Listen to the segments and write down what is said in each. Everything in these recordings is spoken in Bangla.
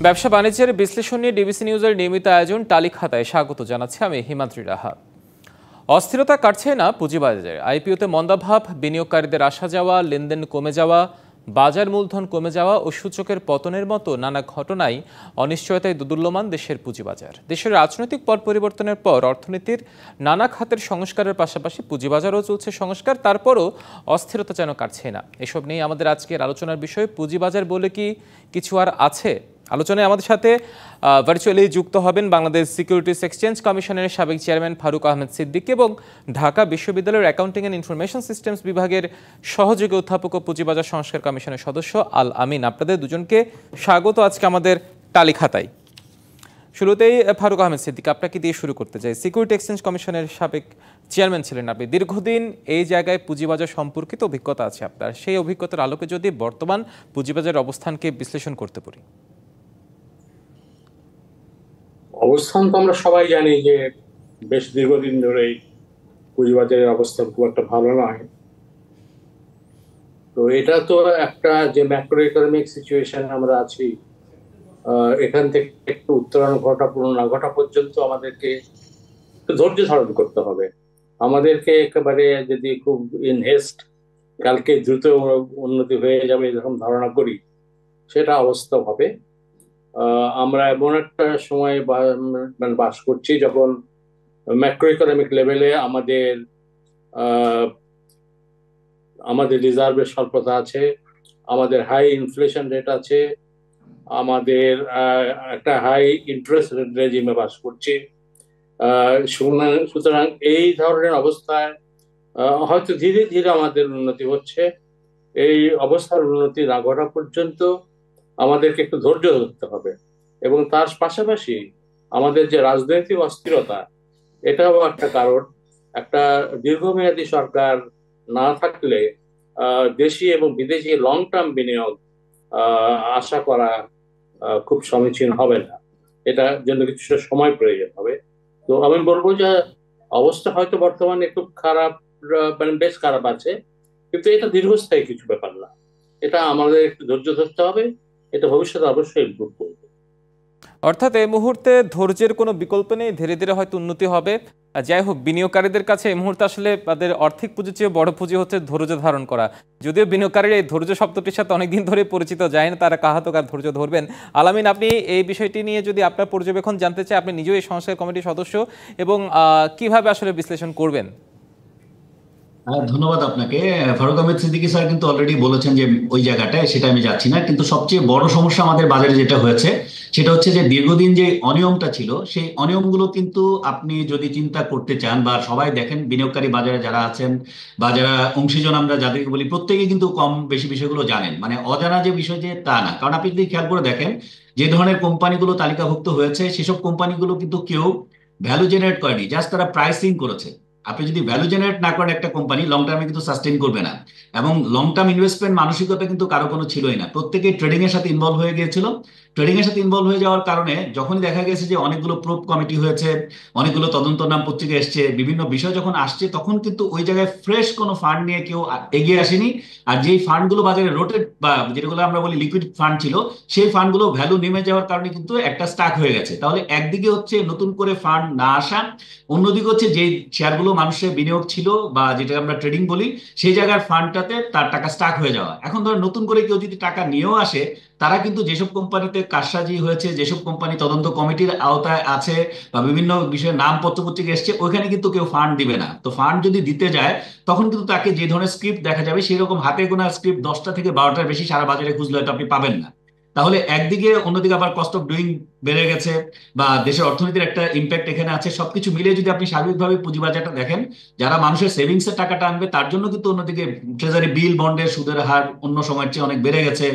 ব্যবসা বাণিজ্যের বিশ্লেষণ নিয়ে ডিবিসি নিউজের নিয়মিত আয়োজন টালি খাতায় স্বাগত জানাচ্ছি আমি হিমাদ্রি রাহা। অস্থিরতা কাটছে না পুঁজিবাজারে। আইপিওতে মন্দাভাব, বিনিয়োগকারীদের আসা যাওয়া, লেনদেন কমে যাওয়া, বাজার মূলধন কমে যাওয়া ও সূচকের পতনের মতো নানা ঘটনায় অনিশ্চয়তায় দোদুল্যমান দেশের পুঁজিবাজার। দেশের রাজনৈতিক পট পরিবর্তনের পর অর্থনীতির নানা খাতের সংস্কারের পাশাপাশি পুঁজিবাজারও চলছে সংস্কার, তারপরও অস্থিরতা যেন কাটছে না। এসব নিয়ে আমাদের আজকের আলোচনার বিষয়, পুঁজিবাজার বলে কি কিছু আর আছে? আলোচনায় আমাদের সাথে ভার্চুয়ালি যুক্ত হবেন বাংলাদেশ সিকিউরিটিজ এক্সচেঞ্জ কমিশনের সাবেক চেয়ারম্যান ফারুক আহমেদ সিদ্দিক এবং ঢাকা বিশ্ববিদ্যালয়ের অ্যাকাউন্টিং অ্যান্ড ইনফরমেশন সিস্টেমস বিভাগের সহযোগী অধ্যাপক ও পুঁজিবাজার সংস্কার কমিশনের সদস্য আল আমিন। আপনাদের দুজনকে স্বাগত আজকে আমাদের টালি খাতায়। শুরুতেই ফারুক আহমেদ সিদ্দিক, আপনাকে দিয়ে শুরু করতে চাই। সিকিউরিটি এক্সচেঞ্জ কমিশনের সাবেক চেয়ারম্যান ছিলেন আপনি, দীর্ঘদিন এই জায়গায় পুঁজিবাজার সম্পর্কিত অভিজ্ঞতা আছে আপনার। সেই অভিজ্ঞতার আলোকে যদি বর্তমান পুঁজিবাজারের অবস্থানকে বিশ্লেষণ করতে পারি। অবস্থান তো আমরা সবাই জানি যে বেশ দীর্ঘদিন ধরেই পুঁজিবাজারের অবস্থান খুব একটা ভালো নয়। তো এটা তো একটা যে ম্যাক্রো ইকোনমিক সিচুয়েশন আমরা আছি, এখান থেকে একটু উত্তরণ না ঘটা পর্যন্ত আমাদেরকে একটু ধৈর্য ধারণ করতে হবে। আমাদেরকে একেবারে যদি খুব ইনহেস্ট কালকে দ্রুত উন্নতি হয়ে যাবে এরকম ধারণা করি, সেটা অবস্থা হবে। আমরা এমন একটা সময় বাস করছি যখন ম্যাক্রো ইকোনমিক লেভেলে আমাদের রিজার্ভের স্বল্পতা আছে, আমাদের হাই ইনফ্লেশন রেট আছে, আমাদের একটা হাই ইন্টারেস্ট রেট রেজিমে বাস করছি। সুতরাং এই ধরনের অবস্থায় হয়তো ধীরে ধীরে আমাদের উন্নতি হচ্ছে। এই অবস্থার উন্নতি না ঘটা পর্যন্ত আমাদেরকে একটু ধৈর্য ধরতে হবে এবং তার পাশাপাশি আমাদের যে রাজনৈতিক অস্থিরতা, এটাও একটা কারণ। একটা দীর্ঘমেয়াদী সরকার না থাকলে দেশি এবং বিদেশি লং টার্ম বিনিয়োগ আশা করা খুব সমীচীন হবে না। এটার জন্য কিছুটা সময় প্রয়োজন হবে। তো আমি বলবো যে অবস্থা হয়তো বর্তমানে একটু খারাপ, মানে বেশ খারাপ আছে, কিন্তু এটা দীর্ঘস্থায়ী কিছু ব্যাপার না। এটা আমাদের একটু ধৈর্য ধরতে হবে। এটা ভবিষ্যতে অবশ্যই ইমপ্রুভ করবে। অর্থাৎ এই মুহূর্তে ধৈর্যের কোনো বিকল্প নেই, ধীরে ধীরে হয়তো উন্নতি হবে। যাই হোক, বিনিয়োগকারীদের কাছে এই মুহূর্তে আসলে তাদের আর্থিক পুঁজির চেয়ে বড় পুঁজি হচ্ছে ধৈর্য ধারণ করা। যদিও বিনিয়োগকারীরা এই ধৈর্য শব্দটির সাথে অনেকদিন ধরে পরিচিত, যায় না তারা কাহাতক আর ধৈর্য ধরবেন। আলামিন, আপনি এই বিষয়টি নিয়ে যদি আপনার পর্যবেক্ষণ জানতে চাই, আপনি নিজেও এই সংস্কার কমিটির সদস্য এবং কিভাবে আসলে বিশ্লেষণ করবেন? ধন্যবাদ আপনাকে। ফারুক আহমেদ সিদ্দিকী স্যার কিন্তু অলরেডি বলেছেন যে ওই জায়গাটায়, সেটা আমি যাচ্ছি না। কিন্তু সবচেয়ে বড় সমস্যা আমাদের বাজারে যেটা হয়েছে সেটা হচ্ছে যে দীর্ঘদিন যে অনিয়মটা ছিল, সেই অনিয়মগুলো কিন্তু আপনি যদি চিন্তা করতে চান বা সবাই দেখেন, বিনিয়োগকারী বাজারে যারা আছেন বা যারা অংশীজন আমরা যাদেরকে বলি, প্রত্যেকে কিন্তু কম বেশি বিষয়গুলো জানেন। মানে অজানা যে বিষয় যে তা না, কারণ আপনি যদি খেয়াল করে দেখেন যে ধরনের কোম্পানিগুলো তালিকাভুক্ত হয়েছে, সেসব কোম্পানিগুলো কিন্তু কেউ ভ্যালু জেনারেট করেনি, জাস্ট তারা প্রাইসিং করেছে। আপনি যদি ভ্যালু জেনারেট না করেন একটা কোম্পানি, লং টার্মে কিন্তু সাস্টেইন করবে না। এবং লং টার্ম ইনভেস্টমেন্ট মানসিকতা কিন্তু কারো কোনো ছিলই না, প্রত্যেকেই ট্রেডিং এর সাথে ইনভলভ হয়ে গিয়েছিল। ট্রেডিং এর সাথে ইনভলভ হয়ে যাওয়ার কারণে যখনই দেখা গেছে যে অনেকগুলো প্রোব কমিটি হয়েছে, অনেকগুলো তদন্ত নাম পত্রিকা এসছে, বিভিন্ন বিষয় যখন আসছে, তখন কিন্তু ওই জায়গায় ফ্রেশ কোনো ফান্ড নিয়ে কেউ এগিয়ে আসেনি। আর যেই ফান্ডগুলো বাজারে রোটেট বা যেগুলো আমরা বলি লিকুইড ফান্ড ছিল, সেই ফান্ডগুলো ভ্যালু নেমে যাওয়ার কারণে কিন্তু একটা স্টাক হয়ে গেছে। তাহলে একদিকে হচ্ছে নতুন করে ফান্ড না আসা, অন্যদিকে হচ্ছে যে শেয়ারগুলো মানুষের বিনিয়োগ ছিল বা যেটা আমরা ট্রেডিং বলি, সেই জায়গার ফান্ডটাতে তার টাকা স্টাক হয়ে যাওয়া। এখন ধর নতুন করে কেউ যদি টাকা নিয়েও আসে, তারা কিন্তু যেসব কোম্পানিতে কারসাজি হয়েছে, যেসব কোম্পানি তদন্ত কমিটির আওতায় আছে বা বিভিন্ন বিষয়ে নাম পত্রপত্রিকা এসছে, ওইখানে কিন্তু কেউ ফান্ড দিবে না। তো ফান্ড যদি দিতে যায়, তখন কিন্তু তাকে যে ধরনের স্ক্রিপ্ট দেখা যাবে, সেই রকম হাতে গোনা স্ক্রিপ্ট 10টা থেকে 12টার বেশি সারা বাজারে খুঁজলে হয়তো আপনি পাবেন না। তাহলে একদিকে, অন্যদিকে আবার কস্ট অফ ডুইং বেড়ে গেছে বা দেশের অর্থনীতির একটা ইম্প্যাক্ট এখানে আছে। সবকিছু মিলিয়ে যদি আপনি সার্বিকভাবে পুঁজিবাজারটা দেখেন, যারা মানুষের সেভিংস এর টাকাটা আনবে তার জন্য কিন্তু অন্যদিকে ট্রেজারি বিল বন্ডের সুদের হার অন্য সময়ের চেয়ে অনেক বেড়ে গেছে।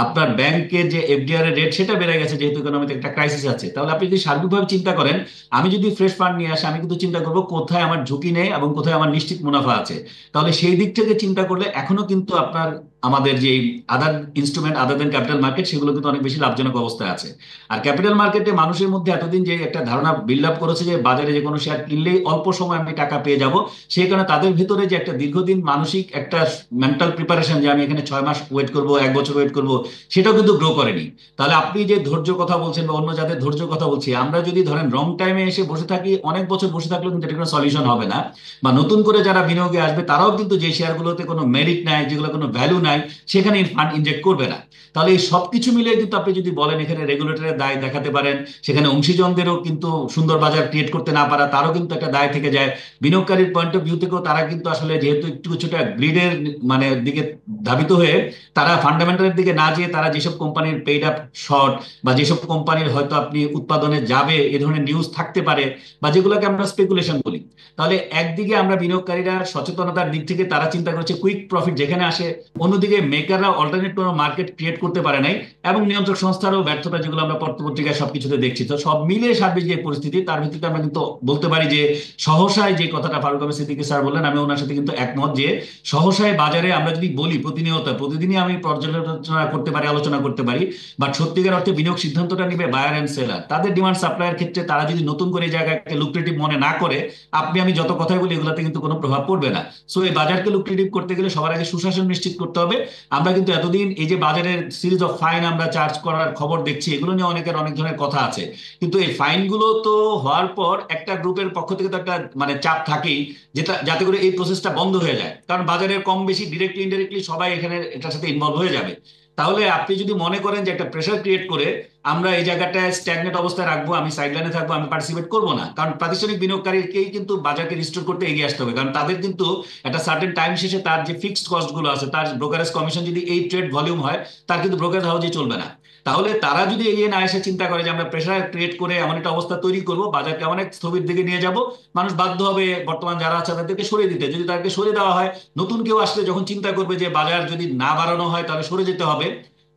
আপনার ব্যাংকের যে এফডিআর এর রেট, সেটা বেড়ে গেছে, যেহেতু ইকোনমিতে একটা ক্রাইসিস আছে। তাহলে আপনি যদি সার্বিকভাবে চিন্তা করেন, আমি যদি ফ্রেশ ফান্ড নিয়ে আসি, আমি কিন্তু চিন্তা করবো কোথায় আমার ঝুঁকি নেই এবং কোথায় আমার নিশ্চিত মুনাফা আছে। তাহলে সেই দিক থেকে চিন্তা করলে এখনো কিন্তু আপনার আমাদের যে আদার ইনস্ট্রুমেন্ট আদার দেন ক্যাপিটাল মার্কেট সেগুলো কিন্তু অনেক বেশি লাভজনক অবস্থায় আছে। আর ক্যাপিটাল মার্কেটে মানুষের মধ্যে এতদিন যে একটা ধারণা বিল্ড আপ করেছে যে বাজারে যে কোনো শেয়ার কিনলেই অল্প সময় আমি টাকা পেয়ে যাব, সেই কারণে তাদের ভিতরে যে একটা দীর্ঘদিন মানসিক একটা মেন্টাল প্রিপারেশন যে আমি এখানে 6 মাস ওয়েট করব, 1 বছর ওয়েট করব, সেটাও কিন্তু গ্রো করেনি। তাহলে আপনি যে ধৈর্য কথা বলছেন বা অন্য যাদের ধৈর্য কথা বলছি, আমরা যদি ধরেন রং টাইমে এসে বসে থাকি, অনেক বছর বসে থাকলেও কিন্তু এটা কোনো সলিউশন হবে না। বা নতুন করে যারা বিনিয়োগে আসবে তারাও কিন্তু যে শেয়ারগুলোতে কোনো মেরিট নাই, যেগুলো কোনো ভ্যালু নাই, সেখানে ফান্ড ইনজেক্ট করবে না। তাহলে এই সবকিছু মিলিয়ে কিন্তু আপনি যদি বলেন এখানে রেগুলেটরের দায় দেখাতে পারেন, সেখানে অংশীজনদেরও কিন্তু সুন্দর বাজার ক্রিয়েট করতে না পারা তারও কিন্তু একটা দায় থেকে যায়। বিনিয়োগকারীর পয়েন্ট অফ ভিউ থেকেও তারা কিন্তু আসলে যেহেতু একটু কিছুটা গ্রিডের মানে দিকে ধাবিত হয়ে তারা ফান্ডামেন্টালের দিকে না যেয়ে তারা যেসব কোম্পানির পেইড আপ শর্ট বা যেসব কোম্পানির হয়তো আপনি উৎপাদনে যাবে এ ধরনের নিউজ থাকতে পারে বা যেগুলোকে আমরা স্পেকুলেশন বলি, তাহলে একদিকে আমরা বিনিয়োগকারীরা সচেতনতার দিক থেকে তারা চিন্তা করছে কুইক প্রফিট যেখানে আসে, অন্যদিকে মেকাররা অল্টারনেট কোনো মার্কেট ক্রিয়েট করতে পারে নাই, এবং নিয়ন্ত্রক সংস্থারও ব্যর্থতা যেগুলো আমরা পত্রপত্রিকায় সবকিছুতে দেখছি। তো সব মিলিয়ে সার্বিক যে পরিস্থিতি তার ভিত্তিতে আমরা কিন্তু বলতে পারি যে সহসায় যে কথাটা ফারুক আহমেদ সিদ্দিকী স্যার বললেন, আমি ওনার সাথে কিন্তু একমত যে সহসায় বাজারে আমরা যদি বলি প্রতিনিয়ত প্রতিদিনই আমি পর্যালোচনা করতে পারি, আলোচনা করতে পারি, বাট সত্যিকার অর্থে বিনিয়োগ সিদ্ধান্তটা নিবে বায়ার এন্ড সেলার। তাদের ডিমান্ড সাপ্লাইয়ের ক্ষেত্রে তারা যদি নতুন করে এই জায়গাকে লুক্রেটিভ মনে না করে, আপনি আমি যত কথাই বলি এগুলোতে কিন্তু কোনো প্রভাব পড়বে না। সো এই বাজারকে লুক্রেটিভ করতে গেলে সবার আগে সুশাসন নিশ্চিত করতে হবে। আমরা কিন্তু এতদিন এই যে বাজারের সিরিজ অফ ফাইন আমরা চার্জ করার খবর দেখছি, এগুলো নিয়ে অনেকের অনেক ধরনের কথা আছে, কিন্তু এই ফাইনগুলো তো হওয়ার পর একটা গ্রুপের পক্ষ থেকে তো একটা মানে চাপ থাকেই, যেটা যাতে করে এই প্রসেসটা বন্ধ হয়ে যায়, কারণ বাজারের কম বেশি ডিরেক্টলি ইনডাইরেক্টলি সবাই এখানে এটার সাথে ইনভলভ হয়ে যাবে। তাহলে আপনি যদি মনে করেন যে একটা প্রেশার ক্রিয়েট করে আমরা এই জায়গাটায় স্ট্যাগনেট অবস্থায় রাখবো, আমি সাইডলাইনে থাকবো, আমি পার্টিসিপেট করবো না, কারণ প্রাতিষ্ঠানিক বিনিয়োগকারীকেই কিন্তু বাজারকে রিস্টোর করতে এগিয়ে আসতে হবে, কারণ তাদের কিন্তু একটা সার্টেন টাইম শেষে তার যে ফিক্সড কস্ট গুলো আছে, তার ব্রোকারেজ কমিশন যদি এই ট্রেড ভলিউম হয়, তার কিন্তু ব্রোকারেজ হাউজে চলবে না। তাহলে তারা যদি এগিয়ে না এসে চিন্তা করে যে আমরা প্রেশার ক্রিয়েট করে এমন একটা অবস্থা তৈরি করবো, বাজারকে অনেক স্থবির দিকে নিয়ে যাব, মানুষ বাধ্য হবে বর্তমান যারা আছে তাদেরকে সরিয়ে দিতে। যদি তাদেরকে সরিয়ে দেওয়া হয়, নতুন কেউ আসলে যখন চিন্তা করবে যে বাজার যদি না বাড়ানো হয় তাহলে সরে যেতে হবে,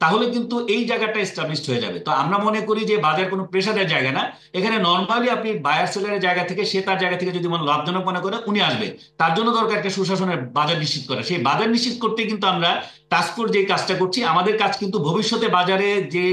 তাহলে কিন্তু এই জায়গাটা এস্টাবলিশড হয়ে যাবে। তো আমরা মনে করি যে বাজার কোনো প্রেশারের জায়গা না, এখানে নর্মালি আপনি বায়ার সেলারের জায়গা থেকে সে তার জায়গা থেকে যদি মনে লাভজনক মনে করে উনি আসবে, তার জন্য দরকার একটা সুশাসনের বাজার নিশ্চিত করা। সেই বাজার নিশ্চিত করতে কিন্তু আমরা টাস্কফোর্স যে কাজটা করছি, আমাদের কাজ কিন্তু ভবিষ্যতে বাজারে যে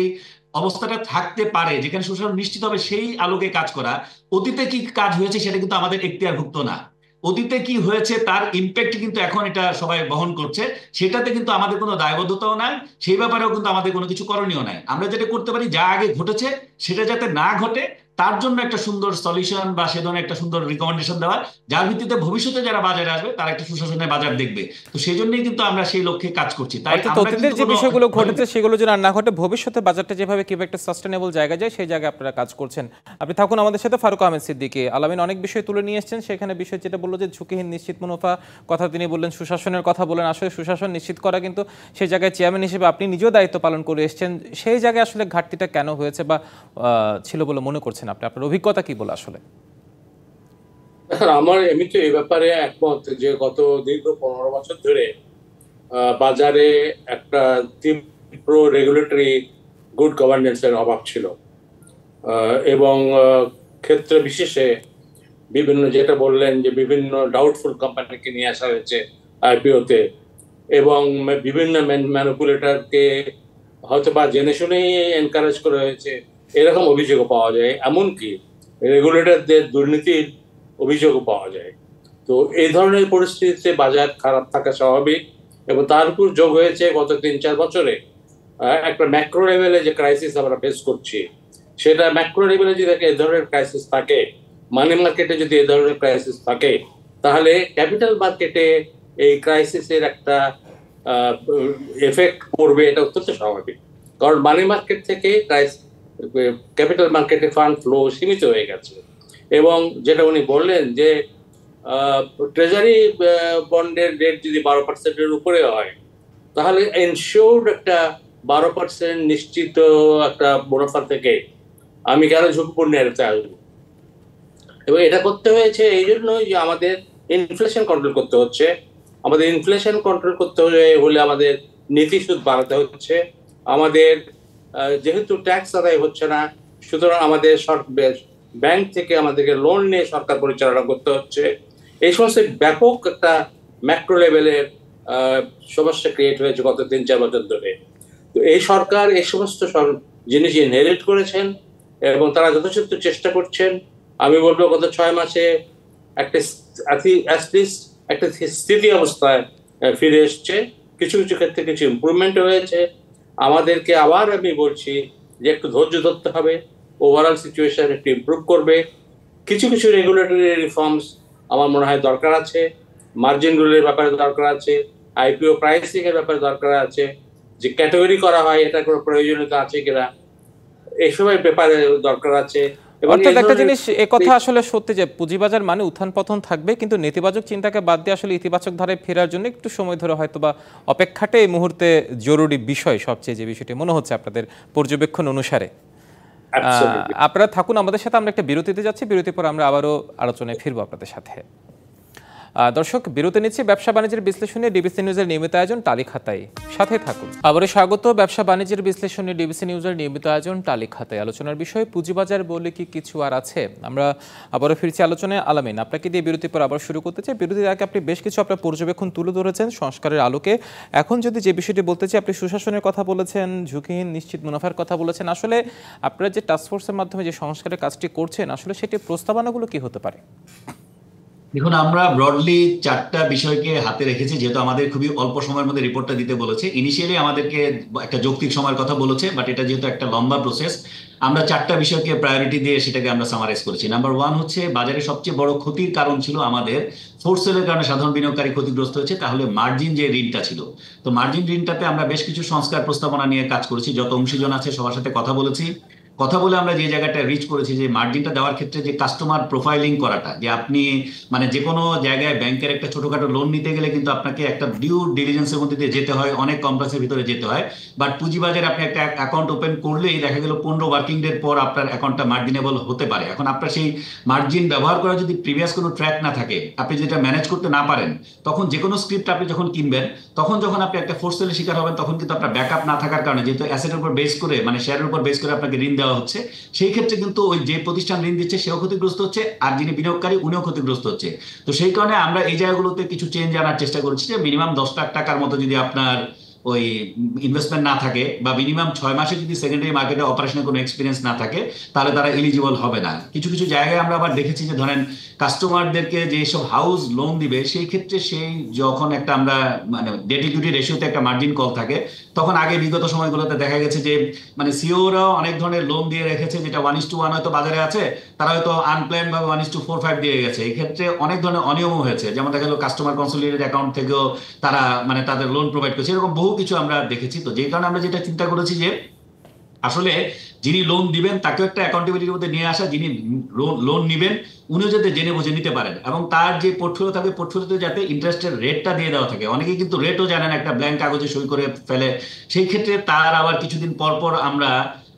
অবস্থাটা থাকতে পারে যেখানে সুশাসন নিশ্চিত হবে সেই আলোকে কাজ করা। অতীতে কি কাজ হয়েছে সেটা কিন্তু আমাদের এখতিয়ারভুক্ত না, অতীতে কি হয়েছে তার ইম্প্যাক্ট কিন্তু এখন এটা সবাই বহন করছে, সেটাতে কিন্তু আমাদের কোনো দায়বদ্ধতাও নাই, সেই ব্যাপারেও কিন্তু আমাদের কোনো কিছু করণীয় নাই। আমরা যেটা করতে পারি যা আগে ঘটেছে সেটা যাতে না ঘটে তার জন্য একটা সুন্দর সলিউশন বা সে ধরনের একটা সুন্দর রিকমেন্ডেশন দেওয়া, যার ভিত্তিতে ভবিষ্যতে যারা বাজারে আসবে তারা একটা সুশাসনের বাজার দেখবে। তো সেই জন্যই কিন্তু আমরা সেই লক্ষ্যে কাজ করছি। তাই অর্থাৎ আমরা অতীতের কিন্তু যে কোনো বিষয়গুলো ঘটেছে সেগুলো যেন আর না ঘটে, ভবিষ্যতে বাজারটা যেভাবে কিভাবে একটা সাস্টেনেবল জায়গা যায় সেই জায়গায় আপনারা কাজ করছেন। আপনি থাকুন আমাদের সাথে। ফারুক আহমেদ সিদ্দিকী আলামিন অনেক বিষয় তুলে নিয়ে এসেছেন, সেখানে বিষয় যেটা বললো যে ঝুঁকিহীন নিশ্চিত মুনাফা কথা তিনি বললেন, সুশাসনের কথা বলেন। আসলে সুশাসন নিশ্চিত করা কিন্তু সেই জায়গায় চেয়ারম্যান হিসেবে আপনি নিজেও দায়িত্ব পালন করে এসেছেন, সেই জায়গায় আসলে ঘাটতিটা কেন হয়েছে বা ছিল বলে মনে করছেন আপনি? আপনার অভিজ্ঞতা কি বলে আসলে? আমার এমনিতে এই ব্যাপারে একমত যে গত দীর্ঘ 15 বছর ধরে বাজারে একটা তীব্র রেগুলেটরি গুড গভর্নেন্সের অভাব ছিল, এবং ক্ষেত্র বিশেষে বিভিন্ন যেটা বললেন যে বিভিন্ন ডাউটফুল কোম্পানিকে নিয়ে আসা হয়েছে আইপিওতে, এবং বিভিন্ন ম্যানিপুলেটরকে হয়তো বা জেনে শুনেই এনকারেজ করা হয়েছে, এরকম অভিযোগও পাওয়া যায়। এমনকি রেগুলেটরদের দুর্নীতির অভিযোগও পাওয়া যায়। তো এই ধরনের পরিস্থিতিতে বাজার খারাপ থাকা স্বাভাবিক, এবং তার উপর যোগ হয়েছে গত 3-4 বছরে একটা ম্যাক্রো লেভেলে যে ক্রাইসিস আমরা ফেস করছি, সেটা ম্যাক্রো লেভেলে যদি এই ধরনের ক্রাইসিস থাকে, মানি মার্কেটে যদি এই ধরনের ক্রাইসিস থাকে, তাহলে ক্যাপিটাল মার্কেটে এই ক্রাইসিসের একটা এফেক্ট পড়বে, এটা অত্যন্ত স্বাভাবিক। কারণ মানি মার্কেট থেকে ক্যাপিটাল মার্কেটে ফান্ড ফ্লো সীমিত হয়ে গেছে। এবং যেটা উনি বললেন যে ট্রেজারি বন্ডের রেট যদি 12%-এর উপরে হয়, তাহলে এনশিওর্ড একটা 12% নিশ্চিত একটা মুনাফা থেকে আমি কেন ঝুঁকিপূর্ণ এড়াতে আসবো। এবং এটা করতে হয়েছে এই জন্যই যে আমাদের ইনফ্লেশন কন্ট্রোল করতে হচ্ছে। আমাদের ইনফ্লেশন কন্ট্রোল করতে হলে আমাদের নীতি সুদ বাড়াতে হচ্ছে। আমাদের যেহেতু ট্যাক্স আদায় হচ্ছে না, সুতরাং আমাদের ব্যাংক থেকে আমাদেরকে লোন নিয়ে সরকার পরিচালনা করতে হচ্ছে। এই সমস্ত ব্যাপক একটা ম্যাক্রো লেভেলের সমস্যা ক্রিয়েট হয়েছে গত 3-4 বছর ধরে। তো এই সরকার এই সমস্ত জিনিস ইনহেরিট করেছেন এবং তারা যথেষ্ট চেষ্টা করছেন। আমি বলবো গত 6 মাসে একটা একটা স্থিতি অবস্থায় ফিরে এসছে। কিছু কিছু ক্ষেত্রে কিছু ইমপ্রুভমেন্ট হয়েছে। আমাদেরকে আবার আমি বলছি যে একটু ধৈর্য ধরতে হবে, ওভারঅল সিচুয়েশন একটু ইমপ্রুভ করবে। কিছু কিছু রেগুলেটরি রিফর্মস আমার মনে হয় দরকার আছে, মার্জিন রুলের ব্যাপারে দরকার আছে, আইপিও প্রাইসিং এর ব্যাপারে দরকার আছে, যে ক্যাটাগরি করা হয় এটা কোনো প্রয়োজনীয়তা আছে কিনা এইসবের ব্যাপারে দরকার আছে। অর্থাৎ একটা জিনিস একথা আসলে সত্যি যে পুঁজিবাজার মানে উত্থান পতন থাকবে, কিন্তু নেতিবাচক চিন্তাকে বাদ দিয়ে আসলে ইতিবাচক ধারায় ফেরার জন্য একটু সময় ধরে হয়তো বা অপেক্ষাটা এই মুহূর্তে জরুরি বিষয়, সবচেয়ে যে বিষয়টি মনে হচ্ছে আপনাদের পর্যবেক্ষণ অনুসারে। আপনারা থাকুন আমাদের সাথে, আমরা একটা বিরতিতে যাচ্ছি, বিরতির পর আমরা আবারও আলোচনায় ফিরবো আপনাদের সাথে। দর্শক, বিরতি নিচ্ছি। ব্যবসা বাণিজ্যের বিশ্লেষণে ডিবিসি নিউজের নিয়মিত আয়োজন টালি খাতায়, সাথে থাকুন। আবারও স্বাগত। ব্যবসা বাণিজ্যের বিশ্লেষণে ডিবিসি নিউজের নিয়মিত আয়োজন টালি খাতায়। আলোচনার বিষয় পুঁজিবাজার বলে কি কিছু আর আছে। আমরা আবারও ফিরছি আলোচনায়। আলামিন, আপনাকে দিয়ে বিরতির পর আবার শুরু করতে চাই। বিরতির আগে আপনি বেশ কিছু আপনার পর্যবেক্ষণ তুলে ধরেছেন সংস্কারের আলোকে। এখন যদি যে বিষয়টি বলতে চাই, আপনি সুশাসনের কথা বলেছেন, ঝুঁকিহীন নিশ্চিত মুনাফার কথা বলেছেন। আসলে আপনারা যে টাস্কফোর্সের মাধ্যমে যে সংস্কারের কাজটি করছেন, আসলে সেটির প্রস্তাবনাগুলো কি হতে পারে? দেখুন, আমরা ব্রডলি 4টা বিষয়কে হাতে রেখেছি, যেহেতু আমাদের খুবই অল্প সময়ের মধ্যে রিপোর্টটা দিতে বলেছে। ইনিশিয়ালি আমাদেরকে একটা যৌক্তিক সময়ের কথা বলেছে, বাট এটা যেহেতু একটা লম্বা প্রসেস, আমরা 4টা বিষয়কে প্রায়োরিটি দিয়ে সেটাকে আমরা সামারাইজ করেছি। নাম্বার 1 হচ্ছে বাজারে সবচেয়ে বড় ক্ষতির কারণ ছিল আমাদের ফোর্স সেলের কারণে সাধারণ বিনিয়োগকারী ক্ষতিগ্রস্ত হয়েছে। তাহলে মার্জিন যে ঋণটা ছিল, তো মার্জিন ঋণটাতে আমরা বেশ কিছু সংস্কার প্রস্তাবনা নিয়ে কাজ করেছি। যত অংশীজন আছে সবার সাথে কথা বলেছি। কথা বলে আমরা যে জায়গাটা রিচ করেছি যে মার্জিনটা দেওয়ার ক্ষেত্রে যে কাস্টমার প্রোফাইলিং করাটা, যে আপনি মানে যে কোনো জায়গায় ব্যাংকের একটা ছোটখাটো লোন নিতে গেলে কিন্তু আপনাকে একটা ডিউ ডিলিজেন্সের মধ্যে দিয়ে যেতে হয়, অনেক কমপ্লেক্সের ভিতরে যেতে হয়। বাট পুঁজিবাজারে আপনি একটা অ্যাকাউন্ট ওপেন করলেই দেখা গেল 15 ওয়ার্কিং ডে পর আপনার অ্যাকাউন্টটা মার্জিনেবল হতে পারে। এখন আপনার সেই মার্জিন ব্যবহার করা যদি প্রিভিয়াস কোনো ট্র্যাক না থাকে, আপনি যেটা ম্যানেজ করতে না পারেন, তখন যে কোনো স্ক্রিপ্ট আপনি যখন কিনবেন, তখন যখন আপনি একটা ফোর্স সেলের শিকার হবেন, তখন কিন্তু আপনার ব্যাকআপ না থাকার কারণে, যেহেতু অ্যাসেটের উপর বেস করে মানে শেয়ারের উপর বেস করে আপনাকে ঋণ দেওয়া হচ্ছে, সেই ক্ষেত্রে কিন্তু ওই যে প্রতিষ্ঠান ঋণ দিচ্ছে সেও ক্ষতিগ্রস্ত হচ্ছে, আর যিনি বিনিয়োগকারী উনিও ক্ষতিগ্রস্ত হচ্ছে। তো সেই কারণে আমরা এই জায়গাগুলোতে কিছু চেঞ্জ আনার চেষ্টা করেছি, যে মিনিমাম 10 লাখ টাকার মতো যদি আপনার ওই ইনভেস্টমেন্ট না থাকে, বা মিনিমাম 6 মাসে যদি সেকেন্ডারি মার্কেটে অপারেশনের কোনো এক্সপিরিয়েন্স না থাকে, তাহলে তারা এলিজিবল হবে না। কিছু কিছু জায়গায় আমরা আবার দেখেছি যে ধরেন কাস্টমারদেরকে যে সব হাউস লোন দিবে, সেই ক্ষেত্রে সেই যখন একটা আমরা মানে ডেট ইকুইটি রেশিওতে একটা মার্জিন কল থাকে, তখন আগে বিগত সময়গুলোতে দেখা গেছে যে মানে সিওরাও অনেক ধরনের লোন দিয়ে রেখেছে, যেটা 1:1 হয়তো বাজারে আছে, তারা হয়তো আনপ্ল্যান ভাবে 1:4-5 দিয়ে গেছে। এই ক্ষেত্রে অনেক ধরনের অনিয়মও হয়েছে, যেমন দেখা গেল কাস্টমার কনসোলিডেটেড অ্যাকাউন্ট থেকেও তারা মানে তাদের লোন প্রোভাইড করছে। এরকম বহু কিছু আমরা দেখেছি। তো যেই কারণে আমরা যেটা চিন্তা করেছি যে আসলে যিনি লোন দিবেন তাকেও একটা অ্যাকাউন্টেবিলিটির মধ্যে নিয়ে আসা, যিনি লোন নিবেন উনিও যাতে জেনে বুঝে নিতে পারেন, এবং তার যে পোর্টফোলিও থাকবে পোর্টফোলিওতে যাতে ইন্টারেস্টের রেটটা দিয়ে দেওয়া থাকে। অনেকেই কিন্তু রেটও জানেন, একটা ব্ল্যাঙ্ক কাগজে সই করে ফেলে। সেই ক্ষেত্রে তার আবার কিছুদিন পর পর আমরা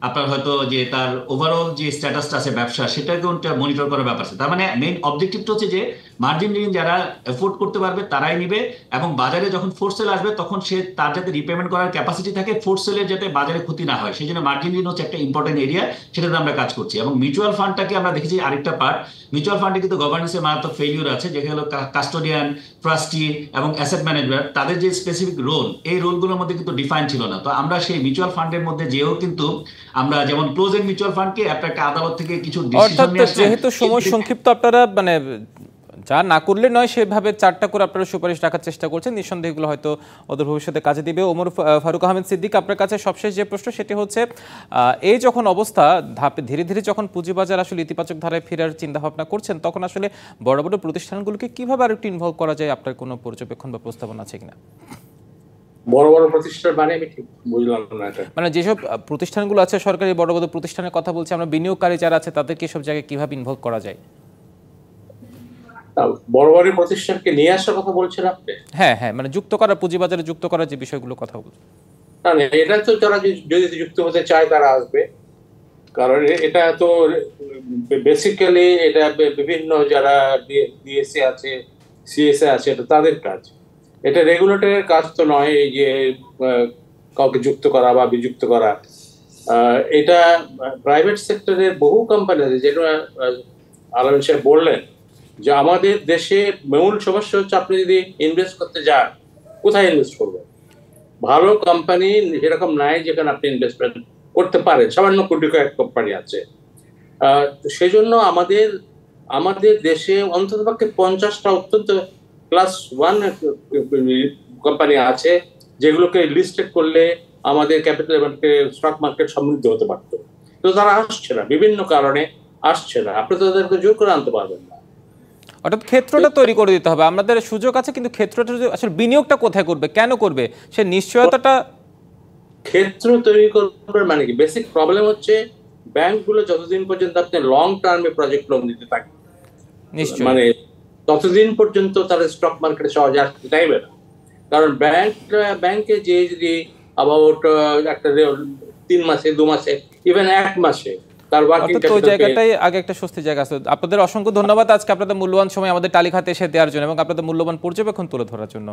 আপনার হয়তো যে তার ওভারঅল যে স্ট্যাটাসটা আছে ব্যবসা, সেটাকেও মনিটর করার ব্যাপার আছে। তার মানে মেইন অবজেক্টিভটা হচ্ছে যে মার্জিন ঋণ যারা এফোর্ড করতে পারবে তারাই নিবে, এবং বাজারে যখন ফোর্স সেল আসবে তখন সে তার যাতে রিপেমেন্ট করার ক্যাপাসিটি থাকে, ফোর্স সেলের যাতে বাজারে ক্ষতি না হয়, সেই জন্য মার্জিন ঋণ হচ্ছে একটা ইম্পর্টেন্ট এরিয়া, সেটাতে আমরা কাজ করছি। এবং মিউচুয়াল ফান্ডটাকে আমরা দেখেছি আরেকটা পার্ট। মিউচুয়াল ফান্ডে কিন্তু গভর্নেন্সের মারাত্মক ফেলিউর আছে, যেখানে হলো কাস্টোডিয়ান, ট্রাস্টি এবং অ্যাসেট ম্যানেজার, তাদের যে স্পেসিফিক রোল, এই রোলগুলোর মধ্যে কিন্তু ডিফাইন ছিল না। তো আমরা সেই মিউচুয়াল ফান্ডের মধ্যে যেও কিন্তু আমরা যেমন ক্লোজ এন্ড মিউচুয়াল ফান্ডকে একটা আদালত থেকে কিছু ডিসিশন নিয়ে আসছে, যেহেতু সময় সংক্ষিপ্ত, আপনারা মানে যা না করলে নয় সেভাবে 4টা করে আপনারা সুপারিশ রাখার চেষ্টা করছেন। নিঃসন্দেহে এগুলো হয়তো অদূর ভবিষ্যতে কাজে দিবে। ওমর ফারুক আহমেদ সিদ্দিক, আপনার কাছে সবশেষ যে প্রশ্ন সেটি হচ্ছে, এই যখন অবস্থা ধাপে ধীরে ধীরে যখন পুঁজিবাজার আসলে ইতিবাচক ধারায় ফেরার চিন্তা ভাবনা করছেন, তখন আসলে বড় বড় প্রতিষ্ঠানগুলোকে কিভাবে আর একটু ইনভলভ করা যায়, আপনার কোনো পর্যবেক্ষণ বা প্রস্তাবনা আছে কিনা? বড় বড় প্রতিষ্ঠান মানে আমি ঠিক বুঝলাম না এটা। মানে যেসব প্রতিষ্ঠানগুলো আছে সরকারি বড় বড় প্রতিষ্ঠানের কথা বলছি আমরা, বিনিয়োগকারী যারা আছে তাদেরকে সব জায়গায় কিভাবে ইনভলভ করা যায়? বড় বড় প্রতিষ্ঠানকে নিয়ে আসার কথা বলছেন আপনি? হ্যাঁ হ্যাঁ, মানে যুক্ত করা, পুঁজিবাজারে যুক্ত করার যে বিষয়গুলো কথা বলছি। না না, এটা তো যারা যদি যুক্ত হতে চায় তারা আসবে, কারণ এটা তো বেসিক্যালি এটা বিভিন্ন যারা ডিএসসি আছে, সিএসএ আছে, এটা তাদের কাজ। এটা রেগুলেটরের কাজ তো নয় এই যে কাউকে যুক্ত করা বা বিযুক্ত করা। এটা প্রাইভেট সেক্টরের বহু কোম্পানি আছে, যেটা আলম সাহেব বললেন যে আমাদের দেশে মূল সমস্যা হচ্ছে আপনি যদি ইনভেস্ট করতে যান কোথায় ইনভেস্ট করবো? ভালো কোম্পানি সেরকম নাই যেখানে আপনি ইনভেস্টমেন্ট করতে পারেন, সামান্য কোটি কয়েক কোম্পানি আছে। সেজন্য আমাদের দেশে অন্ততপক্ষে 50টা অত্যন্ত ক্লাস 1 কোম্পানি আছে যেগুলোকে লিস্টেড করলে আমাদের ক্যাপিটাল স্টক মার্কেট সমৃদ্ধ হতে পারত। তো তারা আসছে না, বিভিন্ন কারণে আসছে না। আপনি তো তাদেরকে জোর করে আনতে পারবেন না। অর্থাৎ ক্ষেত্রটা তৈরি করে দিতে হবে। আমাদের সুযোগ আছে, কিন্তু ক্ষেত্রটা আসলে বিনিয়োগটা কোথায় করবে, কেন করবে, সে নিশ্চয়তাটা। ক্ষেত্র তৈরি করবার মানে কি? বেসিক প্রবলেম হচ্ছে ব্যাংকগুলো যতদিন পর্যন্ত আপনি লং টার্মে প্রজেক্ট লোন দিতে থাকেন, মানে ততদিন পর্যন্ত তারা স্টক মার্কেটে সহজে আসতে চাইবে না। কারণ ব্যাংকে যে যদি অ্যাবাউট একটা 3 মাসে 2 মাসে ইভেন 1 মাসে তার ওয়ার্কিং ওই জায়গাটাই আগে একটা স্বস্তির জায়গা আছে। আপনাদের অসংখ্য ধন্যবাদ আজকে আপনাদের মূল্যবান সময় আমাদের টালিক হাতে এসে দেওয়ার জন্য এবং আপনাদের মূল্যবান পর্যবেক্ষণ তুলে ধরার জন্য।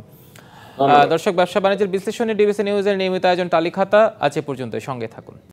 দর্শক, ব্যবসা বাণিজ্যের বিশ্লেষণী ডিবিসি নিউজের নিয়মিত আয়োজন টালিক হাতা আজ এ পর্যন্ত। সঙ্গে থাকুন।